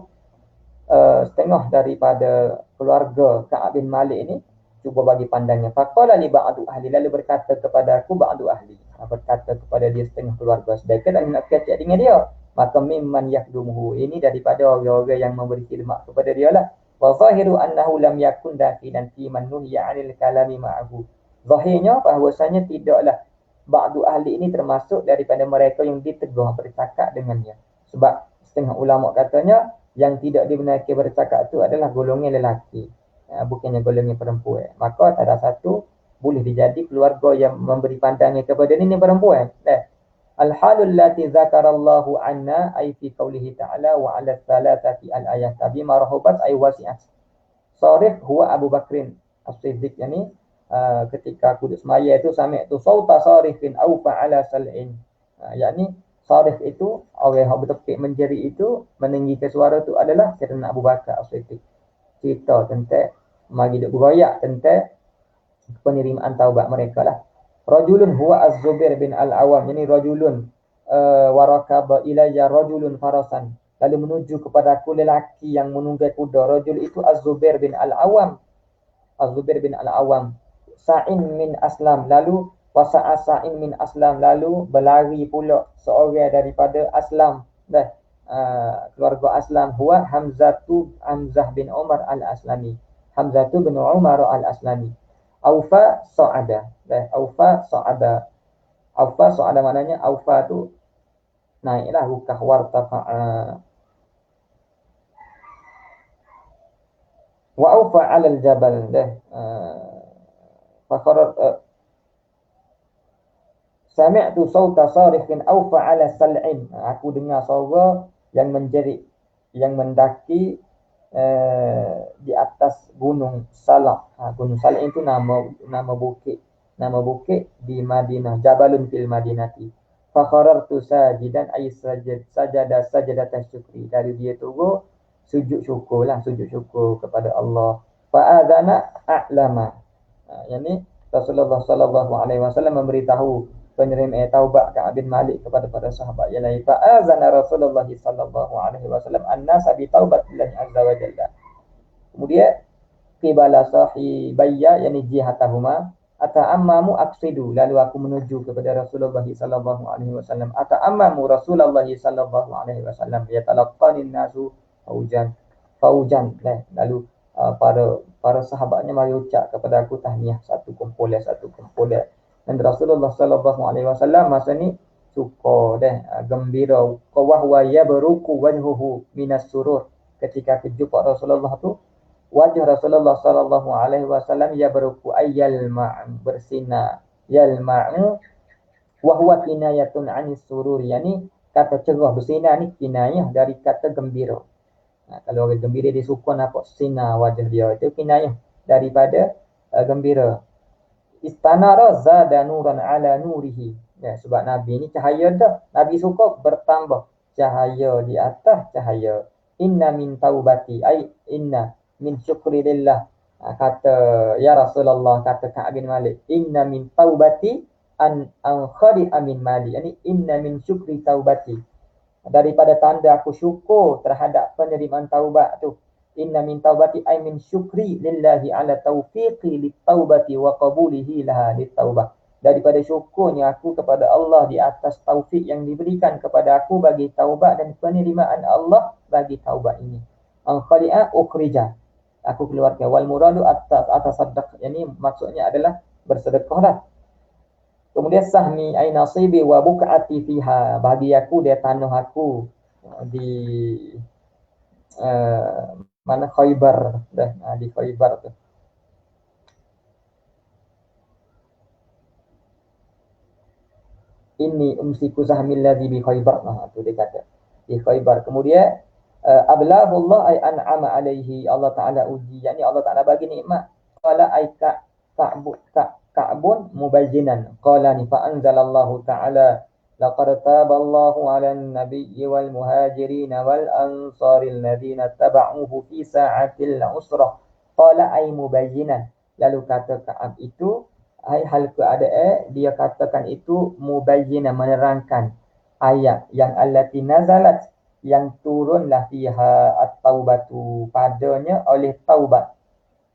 setengah daripada keluarga Ka'ab bin Malik ni cuba bagi pandangnya. Faqala li ba'du ahli, lalu berkata kepada aku ba'du ahli, berkata kepada dia setengah keluarga, sedangkan tak nak kecek dengan dia, maka mimman yakdumuhu, ini daripada orang-orang yang memberi khidmat kepada dia lah. Wa zahiru annahu lam yakun dakhilan fi man nuhiya 'anil kalami ma'ahu. Zahirnya bahwasanya tidaklah ba'du ahli ini termasuk daripada mereka yang ditegur bercakap dengannya. Sebab setengah ulama katanya yang tidak dibenarkan bercakap itu adalah golongan lelaki, bukannya golongan perempuan. Maka ada satu boleh dijadi keluarga yang memberi pandangan kepada ini perempuan. Al-halul lati zakarallahu anna ay fi qawlihi ta'ala wa 'ala thalathati al-ayat bima rahubat ay wasi'at. Sarih huwa Abu Bakrin As-Siddiq, yani ketika aku duduk semaya itu sami'tu sauta sarifin aw fa'ala sal'in. Yakni sarif itu orang yang bertepik menjeri itu, meninggikan suara itu adalah Sayyidina Abu Bakar As-Siddiq. Cerita tentang mari duk beroyak tentang penerimaan taubat mereka lah. Rajulun huwa Az-Zubair bin Al-Awam, yani rajulun warakaba ilayya rajulun farasan, lalu menuju kepada aku lelaki yang menunggang kuda. Rajul itu Az-Zubair bin Al-Awam. Az-Zubair bin Al-Awam. Sa'in min Aslam, lalu wasa'a Sa'in min Aslam, lalu berlari pula seorang daripada Aslam. Keluarga Aslam. Huwa Hamzah bin Umar Al-Aslami. Hamzah bin Umar Al-Aslami. Aufa sa'ada. Aufa sa'ada maknanya aufa tu naiklah, rukah wartafa'a. Wa aufa 'alal jabal. Sami'tu sauta sarikhin aw fa'ala sal'in. Aku dengar suara yang menjerit, yang mendaki di atas gunung Salah. Gunung Salah itu nama bukit. Nama bukit di Madinah, Jabalun fil Madinati. Fa qarartu sajidan ay sajada syukri. Dari dia turun sujud syukur kepada Allah. Fa adzana a'lama. Yani Rasulullah sallallahu alaihi wasallam memberitahu penerima taubat Ka'ab bin Malik kepada para sahabat yang lain. Fa azana Rasulullah sallallahu alaihi wasallam an-nas bi taubatillah azza wa jalla. Kemudian qibala sahibayya yani jihatahuma ata'ammamu aqsidu, lalu aku menuju kepada Rasulullah sallallahu alaihi wasallam. Ata'ammamu Rasulullah sallallahu alaihi wasallam yatalaqqani an-nasu faujan. Lalu para sahabatnya mari ucap kepada aku tahniah satu kumpulan. Dan Rasulullah sallallahu alaihi wasallam masa ni suka gembira, wahwa yabruku wajhuhu minas surur. Ketika kejumpa Rasulullah tu, wajah Rasulullah sallallahu alaihi wasallam yabruku ayyal ma'an, bersinar, yalma'u wa huwa kinayatun 'anis surur, yani kata cerah bersinar ni kinayah dari kata gembira. Kalau orang gembira dia suka nampak sinar wajah dia, itu kinayah daripada gembira. Istanara zada nuran ala nurihi. Sebab Nabi ni cahaya dah. Nabi suka bertambah cahaya di atas cahaya. Inna min taubati ay inna min syukri lillah. Kata ya Rasulullah, kata Ka'ab bin Malik, inna min taubati an khali'a min mali. Yani inna min syukri taubati, daripada tanda aku syukur terhadap penerimaan taubat tu. Inna min taubati ay min syukri lillahi ala taufiqi litaubati wa qabulihi laha litaubah. Daripada syukurnya aku kepada Allah di atas taufik yang diberikan kepada aku bagi taubat dan penerimaan Allah bagi taubat ini. An khali'a ukhrija, aku keluarkan. Wal muradu atasaddaq, yani maksudnya adalah bersedekahlah. Kemudian sahmi ay nasibi wa buk'ati fiha, bagi aku dia tanah aku di mana Khaybar di Khaybar tu. Inni umsiku sahmi alladhi bi Khaybar, tu dia kata di Khaybar. Kemudian ablahu Allah ay an'ama alaihi, Allah Taala uji, yakni Allah Taala bagi nikmat. Qala ay Ka'bun mubayyinan qalani fa anzalallahu ta'ala laqad taballahu 'alan nabiyyi wal muhajirin wal ansaril ladzina tabauhu fi sa'atil usrah. Qala ay mubayyinan, lalu kata Ka'ab itu hal keadaan dia katakan itu mubayyinan, menerangkan ayat yang allati nazalat, yang turunlah fiha at-taubatu, padanya oleh taubat,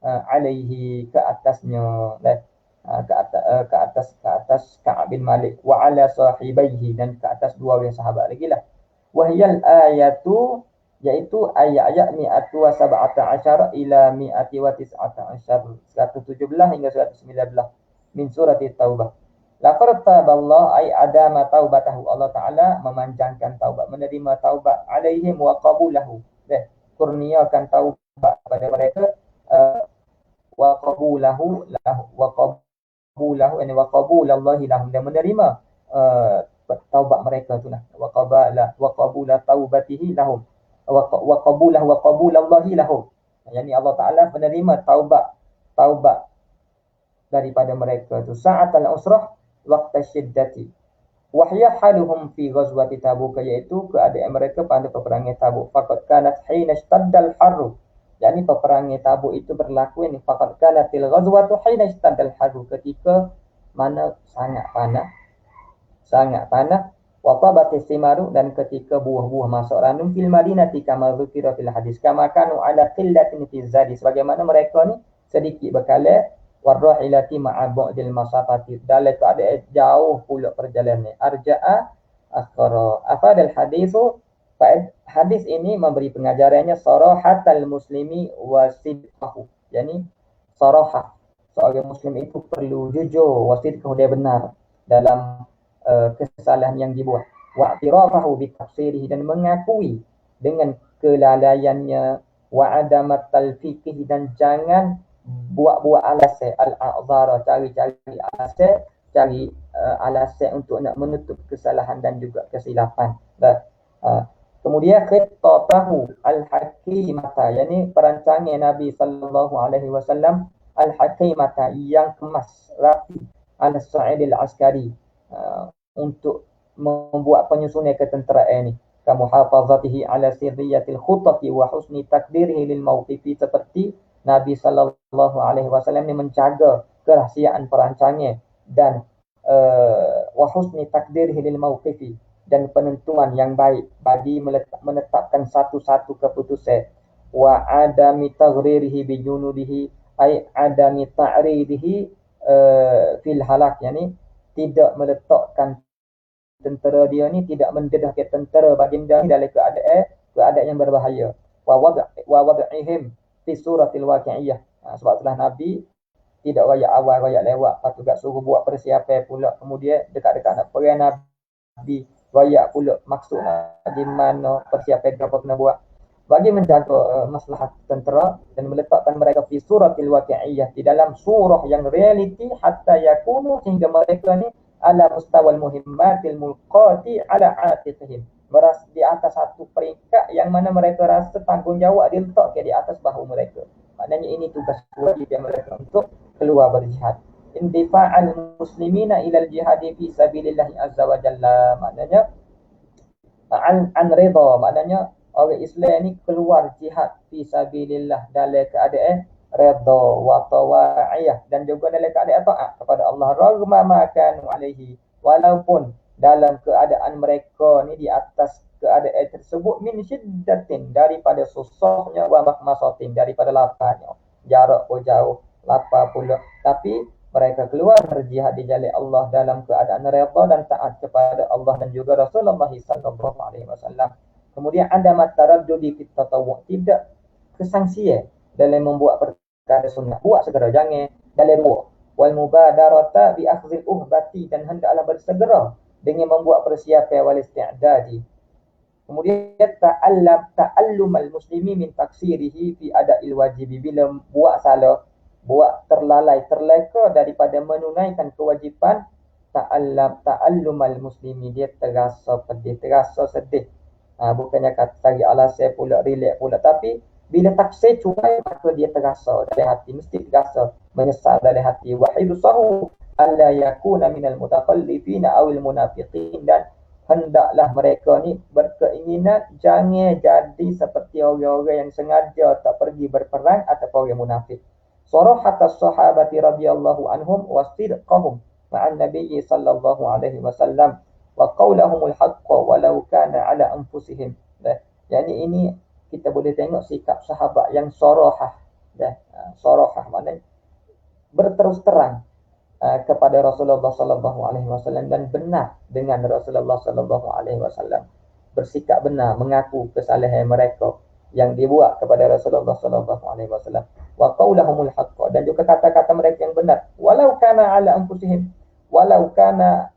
alaihi ke atasnya, ke atas Ka'ab bin Malik, wa ala sahibaihi, dan ke atas dua orang sahabat lagi lah. Wahyal ayatu, iaitu ayat-ayat 117 ila 119, 117 hingga 119 min surat Taubah. Laqad taballahu ay adama taubatahu, Allah Taala memanjangkan taubat, menerima taubat, alaihim wa qabulahu, kurniakan taubat pada mereka, wa qabulahu wa qabulallahi lahum, dan menerima taubat mereka tu lah. Wa qabula taubatihi lahum wa qabulallahi lahum, yani Allah Taala menerima taubat daripada mereka tu sa'atal usrah waqta syiddati. Wahya haluhum fi ghazwati Tabuk, iaitu keadaan mereka pada peperangan Tabuk. Faqad kanat hina ishtaddal harru, yakni peperangan Tabuk itu berlaku ini faqad kanatil ghazwatu hina ishtaddal harru, ketika mana sangat panas wa tabatis simaru, dan ketika buah-buah masuk ranum fil madinati kama dzukira fil hadis, kama kanu ala qillatin fi zadi, sebagaimana mereka ni sedikit berkala, warrahilati ma'a bu'dil masafati, dalam keadaan jauh pula perjalanan. Arja'a akhara afadal hadisu, hadis ini memberi pengajarannya sarahatal muslimi wa sidqahu, yani sarahah, seorang muslim itu perlu jujur, wa sidqahu, dia benar dalam kesalahan yang dibuat, wa i'tirafahu bi taqsirihi, dan mengakui dengan kelalaiannya, wa adamat talfiqih, dan jangan buat-buat alasan, al-a'zara, cari-cari alasan, cari alasan untuk nak menutup kesalahan dan juga kesilapan. Kemudian khittatahu al-hakimata, yakni perancangan Nabi sallallahu alaihi wasallam al-hakimata yang kemas rapi ala sa'idil askari, untuk membuat penyusunan ketenteraan ini, kamuhafazatihi ala sirriyatil khutati wa husni takdirihi lil mawqifi, seperti Nabi sallallahu alaihi wasallam ni menjaga kerahsiaan perancangan dan wa husni takdirihi lil mawqifi, dan penentuan yang baik bagi menetapkan satu-satu keputusan, wa adami taghririhi bi junudihi, ay adami ta'ridihi fil halak, yakni tidak meletakkan tentera dia ni, tidak mendedahkan tentera baginda ni dalam keadaan yang berbahaya, wa wad'ihim fi suratil waqi'iyah. Sebab itulah Nabi tidak royak awal royak lewat, lepas tu kat suruh buat persiapan pula, kemudian dekat-dekat nak perang Nabi royak pula maksud di mana persiapan apa kena buat bagi menjaga maslahat tentera dan meletakkan mereka fi suratil waqi'iyah, di dalam surah yang realiti, hatta yakunu, sehingga mereka ni ala mustawal muhimmatil mulqati ala atiqihim, beras di atas satu peringkat yang mana mereka rasa tanggungjawab diletakkan di atas bahu mereka. Maknanya ini tugas wajib mereka untuk keluar berjihad. Indifa'al muslimina ilal jihadi fi sabilillah azza wa jalla, maknanya an ridha, maknanya orang Islam ni keluar jihad fi sabilillah dalam keadaan redha wa tawa'iyah, dan juga dalam keadaan taat kepada Allah, ragma ma kanu alaihi, walaupun dalam keadaan mereka ni di atas keadaan tersebut, min syiddatin, daripada susahnya, wa makhmasatin, daripada laparnya, jarak pun jauh, lapar pula, tapi mereka keluar berjihad di jalan Allah dalam keadaan redha dan taat kepada Allah dan juga Rasulullah sallallahu alaihi wasallam. Kemudian ada mataraddudi fit tatawwu', tidak kesangsian dalam membuat perkara sunnah, buat segera, jangan dalam dua. Wal mubadarata bi akhdhil uhbati, dan hendaklah bersegera dengan membuat persiapan wal isti'dadi. Kemudian ta'allumal muslimi min taksirihi fi ada'il wajibi, bila buat salah, buat terlalai, terleka daripada menunaikan kewajipan, ta'allumal muslimi, dia terasa pedih, terasa sedih, bukannya kata cari alasan pula, relax pula, tapi bila taksir cuai, maka dia terasa dalam hati, mesti terasa menyesal dalam hati. Wa hidusahu alla yakuna minal mutakhallifina awil munafiqin, dan hendaklah mereka ni berkeinginan jangan jadi seperti orang-orang yang sengaja tak pergi berperang ataupun orang munafik. Sarahat as-sahabati radhiyallahu anhum wa sidqahum ma'an nabiyyi sallallahu alaihi wasallam wa qawlahumul haqqa walau kana ala anfusihim. Yani ini kita boleh tengok sikap sahabat yang sarahah, sarahah maknanya berterus terang kepada Rasulullah sallallahu alaihi wasallam dan benar dengan Rasulullah sallallahu alaihi wasallam, bersikap benar, mengaku kesalahan mereka yang dibuat kepada Rasulullah sallallahu alaihi wasallam. Wa qaulahumul haqq, dan juga kata-kata mereka yang benar, walau kana ala anfusihim, walau kana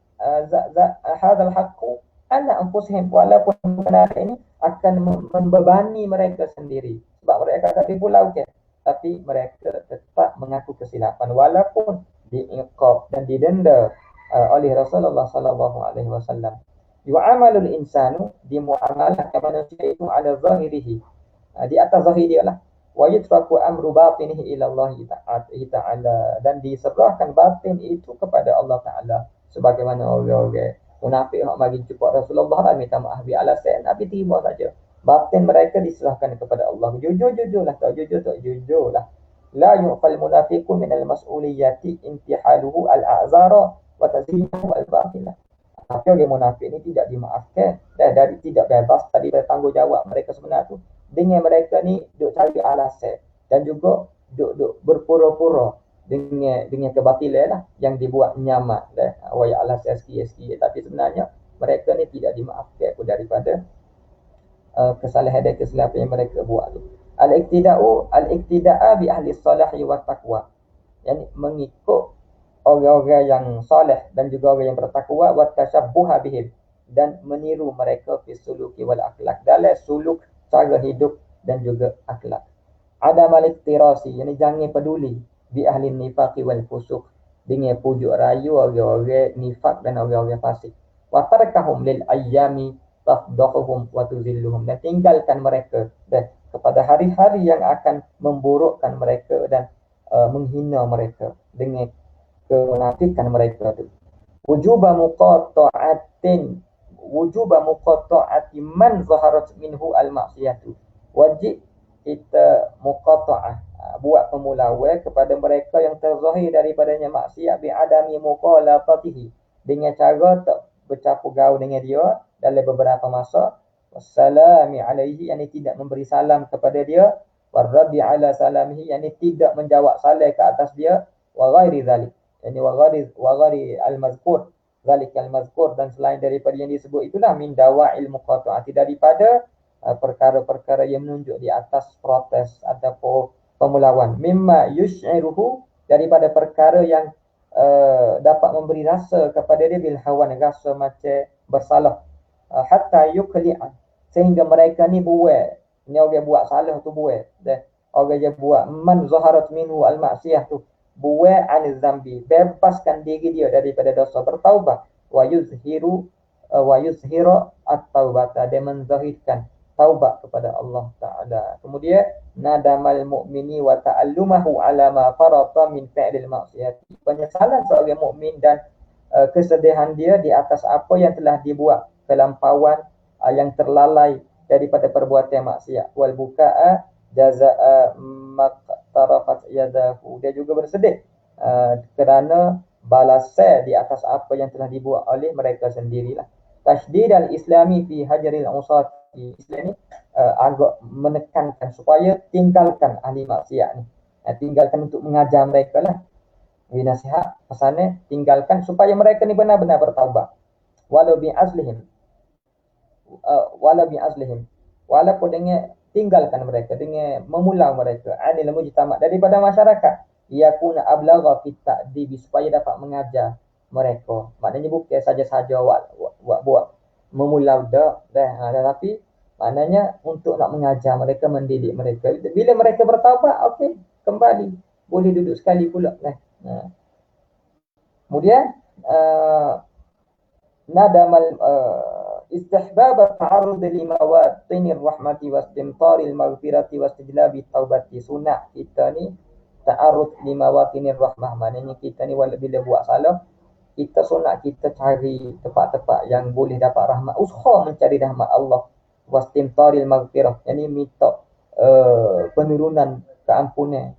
hadzal haqqu ala anfusihim, walaupun benar ini akan membebani mereka sendiri sebab mereka akan dipulaukan, tapi mereka tetap mengaku kesilapan walaupun diiqab dan didenda oleh Rasulullah sallallahu alaihi wasallam. Yu'amalul insanu, dimuamalah manusia itu ala zahirihi, di atas zahir dia lah, wa yutraku amru batinihi ila Allah ta'ala, dan diserahkan batin itu kepada Allah Ta'ala, sebagaimana orang-orang munafik hak mari jumpa Rasulullah dan minta maaf bi alasan Nabi terima saja, batin mereka diserahkan kepada Allah. Jujur-jujurlah, tak jujur tak jujurlah. La yu'fal munafiqu min al-mas'uliyati intihaluhu al-a'zara wa tazinuhu al-batilah. Tapi orang munafik ni tidak dimaafkan dan dari tidak bebas daripada tanggungjawab mereka sebenar tu, dengan mereka ni duk cari alasan dan juga duk berpura-pura dengan kebatilan lah yang dibuat nyaman dah, waya alasan sikit-sikit, tapi sebenarnya mereka ni tidak dimaafkan pun daripada kesalahan dan kesilapan yang mereka buat tu. Al-iktida'a bi ahli salahi wa taqwa, yani mengikut orang-orang yang soleh dan juga orang yang bertakwa, wa tashabbuha bihim, dan meniru mereka fi suluki wal akhlak, dalam suluk, cara hidup dan juga akhlak. Ada malik tirasi, yani jangan peduli bi ahli nifaqi wal fusuq, dengan pujuk rayu orang-orang nifak dan orang-orang fasik. Wa tarakahum lil ayyami tafdahuhum wa tuzilluhum, dan tinggalkan mereka dan kepada hari-hari yang akan memburukkan mereka dan menghina mereka dengan kemunafikan mereka tu. Wujuba muqatta'atin wujuba muqatta'ati man zaharat minhu al-ma'siyatu. Wajib kita muqatta'ah, buat pemulawai kepada mereka yang terzahir daripadanya maksiat bi adami muqalatatihi, dengan cara tak bercampur gaul dengan dia dalam beberapa masa. Wassalami alaihi, yang tidak memberi salam kepada dia. Warabbi ala salamihi, yang tidak menjawab salam ke atas dia. Wa ghairi zalik, yani wa ghairi al-mazkur, zalik al-mazkur, dan selain daripada yang disebut itulah min dawa'il muqatta'ati, daripada perkara-perkara yang menunjuk di atas protes ataupun pemulawan. Mimma yush'iruhu, daripada perkara yang dapat memberi rasa kepada dia bil hawan, rasa macam bersalah. Hatta yukli'an, sehingga mereka ni buat, ni orang buat salah tu buat dah, orang yang buat man zaharat minhu al-ma'siyah tu buat anil zambi, bebaskan diri dia daripada dosa, bertaubat. Wa yuzhiru wa yuzhira at-taubata, dia menzahirkan taubat kepada Allah Ta'ala. Kemudian nadamal mu'mini wa ta'allumahu ala ma farata min fi'lil ma'siyati, penyesalan seorang mukmin dan kesedihan dia di atas apa yang telah dibuat, kelampauan yang terlalai daripada perbuatan maksiat. Wal buka'a jazaa maqtarafat yadahu, dia juga bersedih kerana balasan di atas apa yang telah dibuat oleh mereka sendirilah. Tashdid al-islami fi hajril usati, Islam ni agak menekankan supaya tinggalkan ahli maksiat ni, tinggalkan untuk mengajar mereka lah, nasihat pesannya tinggalkan supaya mereka ni benar-benar bertaubat. Walau bi azlihim, walaupun dengan tinggalkan mereka, dengan memulau mereka anil mujtama, daripada masyarakat, yakuna ablagha fi ta'dib, supaya dapat mengajar mereka. Maknanya bukan saja-saja buat memulau dah, tetapi maknanya untuk nak mengajar mereka, mendidik mereka. Bila mereka bertaubat, okey, kembali boleh duduk sekali pula lah. Kemudian nadamal istihbab at-ta'arrud li mawatinir rahmati wastimtaril maghfirati wastijlabi taubati. Sunat kita ni ta'arrud li mawatinir rahmah, maknanya kita ni bila buat salah, kita sunat kita cari tempat-tempat yang boleh dapat rahmat, usaha mencari rahmat Allah. Wastimtaril maghfirah, yani minta penurunan keampunan.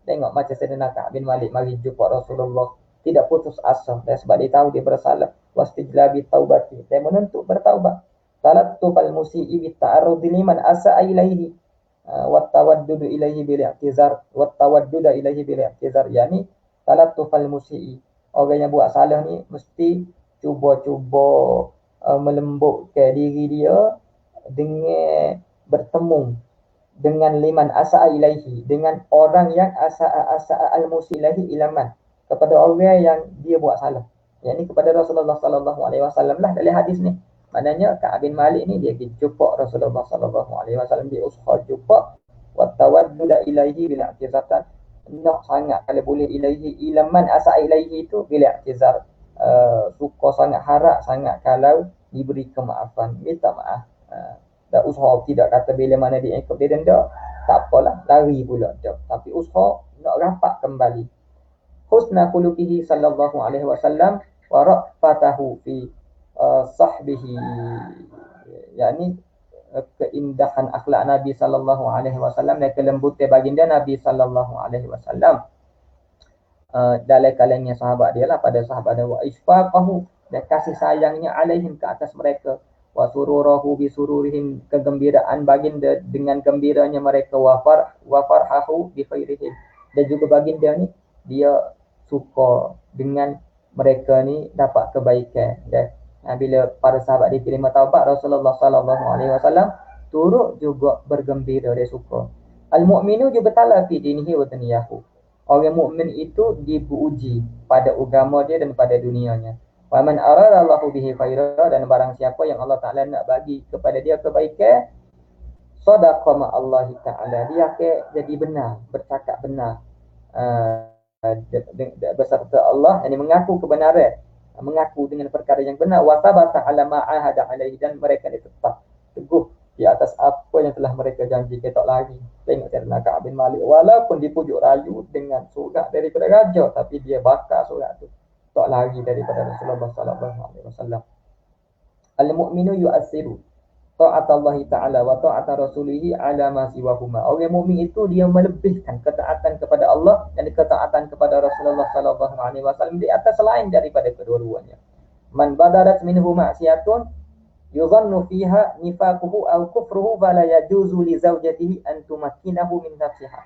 Tengok macam Sayyidina Ka'ab bin Malik mari jumpa Rasulullah, tidak putus asa dan sebab dia tahu dia bersalah. Wastijlabi taubati, dia menentuk bertaubat. Talattufal musii bi ta'arrud liman asa'a ilaihi wa tawaddudu ilaihi bil i'tizar wa tawadduda ilaihi bil i'tizar, yani talattufal musii, orang yang buat salah ni mesti cuba-cuba melembutkan diri dia dengan bertemu dengan liman asa'a ilaihi, dengan orang yang asa'a al-musilahi ilaman, kepada orang yang dia buat salah, yakni kepada Rasulullah sallallahu alaihi wasallam lah dalam hadis ni. Maknanya Ka'ab bin Malik ni dia pergi jumpa Rasulullah sallallahu alaihi wasallam, dia usaha jumpa, wa tawadduda ilaihi bil i'tizar, nak sangat kalau boleh ilaihi ilaman asa'a ilaihi itu bil i'tizar, suka sangat, harap sangat kalau diberi kemaafan, minta maaf. Dan usaha, tidak kata bila mana dia ikut dia denda, tak apalah, lari pula dia, tapi usaha nak rapat kembali. Husna khuluqihi sallallahu alaihi wasallam wa ra'fatahu fi sahbihi, yakni keindahan akhlak Nabi sallallahu alaihi wasallam dan kelembutan baginda Nabi sallallahu alaihi wasallam dalam kalangan sahabat dia lah, pada sahabat dia. Wa isfaqahu, dan kasih sayangnya alaihim, ke atas mereka. Wa sururahu bi sururihim, kegembiraan baginda dengan gembiranya mereka. Wa farhahu bi khairihim, dan juga baginda ni dia suka dengan mereka ni dapat kebaikan. Dan bila para sahabat diterima taubat, Rasulullah sallallahu alaihi wasallam turut juga bergembira, dia suka. Al-mu'minu yubtala fi dinihi wa dunyahu, orang mukmin itu diuji pada agama dia dan pada dunianya. Wa man arada Allahu bihi khaira, dan barang siapa yang Allah Taala nak bagi kepada dia kebaikan, sadaqa ma Allah Taala, dia akan jadi benar, bercakap benar beserta Allah, yang mengaku kebenaran, mengaku dengan perkara yang benar, wa thabata ala ma ahada alaihi, dan mereka itu tetap teguh di atas apa yang telah mereka janjikan, tak lagi. Tengok Sayyidina Ka'ab bin Malik, walaupun dipujuk rayu dengan surat daripada raja, tapi dia bakar surat tu, tak lagi daripada Rasulullah sallallahu alaihi wasallam. Al-mu'minu yu'assiru ta'at Allah Ta'ala wa ta'at Rasulihi ala ma siwahuma. Orang mukmin itu dia melebihkan ketaatan kepada Allah dan ketaatan kepada Rasulullah sallallahu alaihi wasallam di atas selain daripada kedua-duanya. Man badarat minhu ma'siyatun yuzannu fiha nifaquhu aw kufruhu fala yajuzu li zawjatihi an tumakkinahu min nafsiha.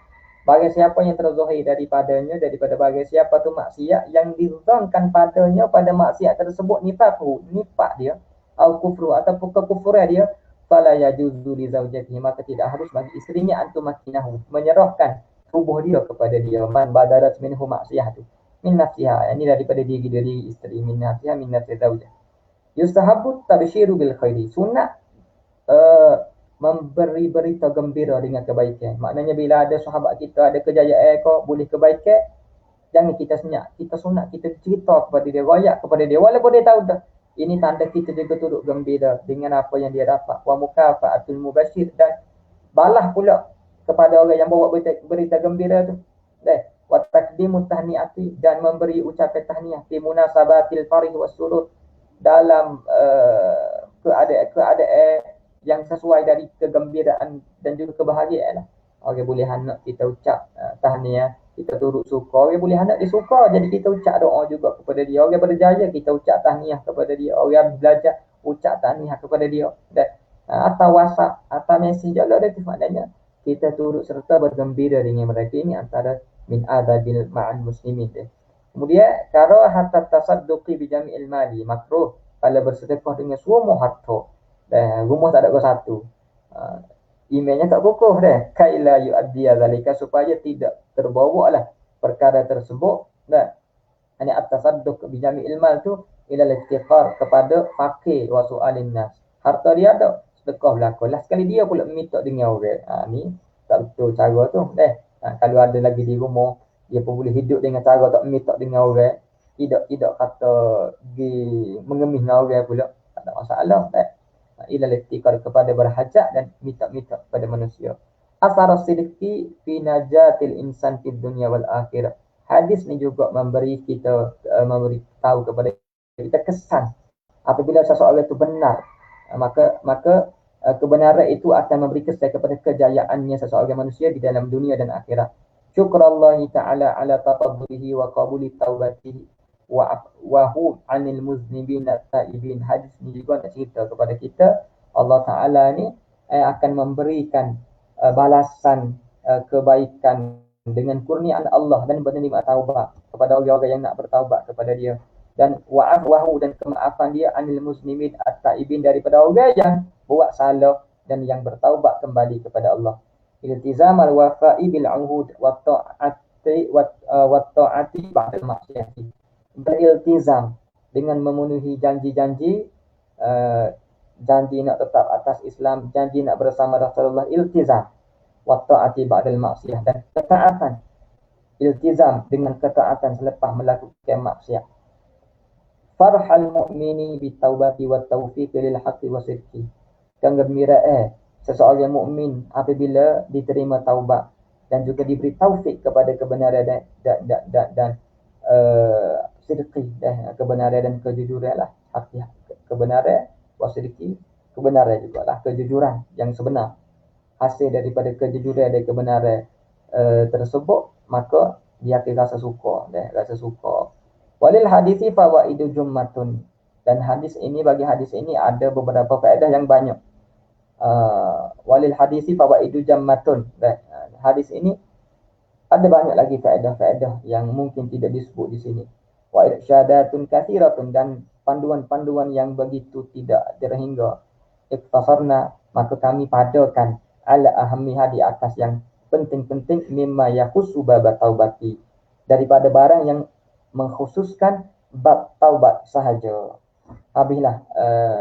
Bagi siapa yang terzahir daripadanya, daripada bagi siapa tu maksiat yang dizankan padanya pada maksiat tersebut nifaquhu, nifak dia, atau kufru ataupun kekufuran dia, fala yajuzu li zawjatihi, maka tidak harus bagi isterinya antumakinahu, menyerahkan tubuh dia kepada dia. Man badarat minhu maksiyah tu min nafsiha, ini daripada diri isteri, min nafsiha min nafsi zawjah. Yustahabu tabshiru bil khairi, sunat memberi berita gembira dengan kebaikan. Maknanya bila ada sahabat kita ada kejayaan kau boleh kebaikan, jangan kita senyap, kita sunat kita cerita kepada dia, royak kepada dia, walaupun dia tahu dah. Ini tanda kita juga turut gembira dengan apa yang dia dapat. Wa mukafaatul mubashir, dan balah pula kepada orang yang bawa berita gembira tu. Wa taqdimu tahniati, dan memberi ucapan tahniah fi munasabatil farih was surur, dalam keadaan yang sesuai dari kegembiraan dan juga kebahagiaan lah. Orang boleh hendak kita ucap tahniah, kita turut suka. Orang boleh hendak dia suka, jadi kita ucap doa juga kepada dia. Orang berjaya, kita ucap tahniah kepada dia. Orang belajar, ucap tahniah kepada dia. Dan atau WhatsApp, atau mesej Allah, itu maknanya kita turut serta bergembira dengan mereka. Ini antara min adabil ma'al muslimin. Kemudian karahat tasadduqi bi jami'il mali, makruh kalau bersedekah dengan semua harta. Dan rumah tak ada kau satu. Emailnya tak kukuh dah. Kaila yu'addiya zalika, supaya tidak terbawa lah perkara tersebut. Dan ini at-tasadduq bi jami'il mal tu ila al-iftiqar, kepada fakir wa su'alin nas. Harta dia ada, sedekah belaka. Lah sekali dia pula minta dengan orang. Ni tak betul cara tu. Kalau ada lagi di rumah, dia pun boleh hidup dengan cara tak minta dengan orang, tidak kata mengemis dengan orang pula, tak ada masalah. Ila al-iftikar, kepada berhajat dan minta-minta kepada manusia. Asar as-sidqi fi najatil insan fid dunya wal akhirah. Hadis ni juga memberi tahu kepada kita kesan apabila seseorang itu benar, maka kebenaran itu akan memberi kesan kepada kejayaannya seseorang manusia di dalam dunia dan akhirat. Syukrallahi ta'ala ala tafadhulihi wa qabuli taubatihi wa hu 'anil muznibin at-taibin. Hadis ni juga nak cerita kepada kita, Allah Ta'ala ni akan memberikan balasan kebaikan dengan kurniaan Allah dan menerima taubat kepada orang-orang yang nak bertaubat kepada dia, dan wa'ahu, dan kemaafan dia 'anil muznibin at-taibin, daripada orang yang buat salah dan yang bertaubat kembali kepada Allah. Iltizam al-wafa'i bil 'uhud wa ta'ati ba'da al-ma'siyah. Beriltizam dengan memenuhi janji-janji, janji nak tetap atas Islam, janji nak bersama Rasulullah, iltizam. Wa ta'ati ba'dal ma'siyah, dan ketaatan, iltizam dengan ketaatan selepas melakukan maksiat. Farhal mu'mini bitaubati wa taufiq lil haqqi wa sidqi. Kegembiraan seseorang mukmin apabila diterima taubat dan juga diberi taufik kepada kebenaran dan sidqi, kebenaran dan kejujuran lah. Kebenaran wasidqi, kebenaran juga lah, kejujuran yang sebenar. Hasil daripada kejujuran dan kebenaran tersebut, maka dia akan rasa suka. Walil hadisi fawaidu jummatun, dan bagi hadis ini ada beberapa faedah yang banyak. Walil hadisi fawaidu jammatun, dan hadis ini ada banyak lagi faedah-faedah yang mungkin tidak disebut di sini. Wa irsyadatun kathiratun, dan panduan-panduan yang begitu tidak terhingga. Iktasarna, maka kami padakan ala ahammiha, di atas yang penting-penting, mimma yakhussu bab taubati, daripada barang yang mengkhususkan bab taubat sahaja. Habislah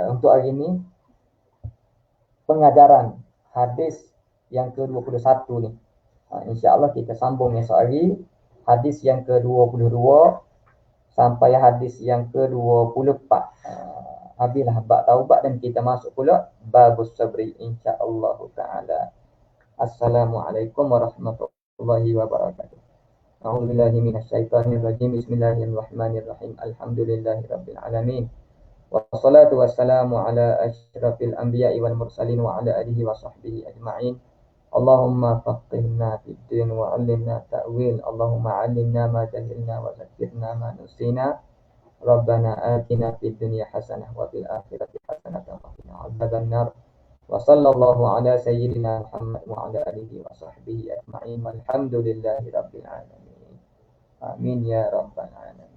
untuk hari ini pengajaran hadis yang ke-21 ni. InsyaAllah kita sambung esok hari hadis yang ke-22 sampai hadis yang ke-24. Habislah bab taubat dan kita masuk pula babus sabri insya-Allah taala. Assalamualaikum warahmatullahi wabarakatuh. A'udzubillahi minasyaitonir rajim. Bismillahirrahmanirrahim. Alhamdulillahirabbil alamin. Wassalatu wassalamu ala asyrafil anbiya'i wal mursalin wa ala alihi wa sahbihi ajma'in. Allahumma faqihna fid din wa 'allimna ta'wil. Allahumma 'allimna ma jahilna wa zakkirna ma nusina. Rabbana atina fid dunya hasanah wa fil akhirati hasanah wa qina adzabannar. Wa sallallahu ala sayyidina Muhammad wa ala alihi wa sahbihi ajma'in. Walhamdulillahi rabbil alamin. Amin ya rabbal alamin.